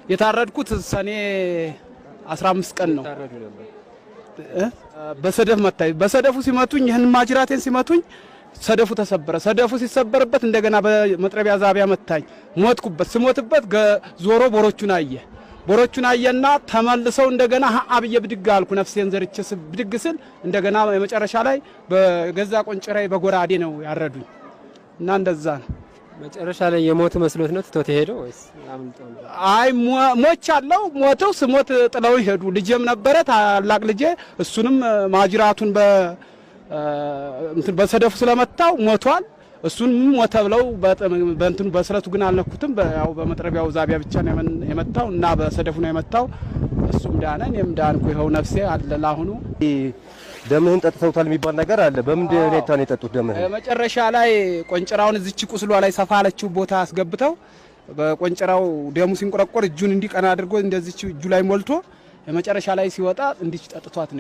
የታረድኩት ሰኔ 15 ቀን ነው። በሰደፍ መታኝ። በሰደፉ ሲመቱኝ ይህን ማጅራቴን ሲመቱኝ ሰደፉ ተሰበረ። ሰደፉ ሲሰበርበት እንደገና በመጥረቢያ ዛቢያ መታኝ። ሞትኩበት። ስሞትበት ዞሮ ቦሮቹን አየና ተመልሰው እንደገና አብየ ብድግ አልኩ። ነፍሴን ዘርቼ ብድግ ስል እንደገና የመጨረሻ ላይ በገዛ ቆንጭራይ በጎራዴ ነው ያረዱኝ እና እንደዛ ነው። መጨረሻ ላይ የሞት መስሎት ነው ትቶት ሄደው ወይስ አምልጠው? አይ ሞቻለሁ። ሞተው ስሞት ጥለው ሄዱ። ልጄም ነበረ ታላቅ ልጄ፣ እሱንም ማጅራቱን በሰደፉ ስለመታው ሞቷል። እሱንም ሞተ ብለው በእንትኑ በስለቱ ግን አልነኩትም። ያው በመጥረቢያው ዛቢያ ብቻ ነው የመታው እና በሰደፉ ነው የመታው። እሱም ዳነ፣ እኔም ዳንኩ። ይኸው ነፍሴ አለ ለአሁኑ። ደምህን ጠጥተውታል የሚባል ነገር አለ። በምን ሁኔታ ነው የጠጡት ደምህን? መጨረሻ ላይ ቆንጭራውን እዚች ቁስሏ ላይ ሰፋ አለችው ቦታ አስገብተው በቆንጭራው ደሙ ሲንቆረቆር እጁን እንዲቀና አድርጎ እንደዚች እጁ ላይ ሞልቶ የመጨረሻ ላይ ሲወጣ እንዲች ጠጥቷት ነው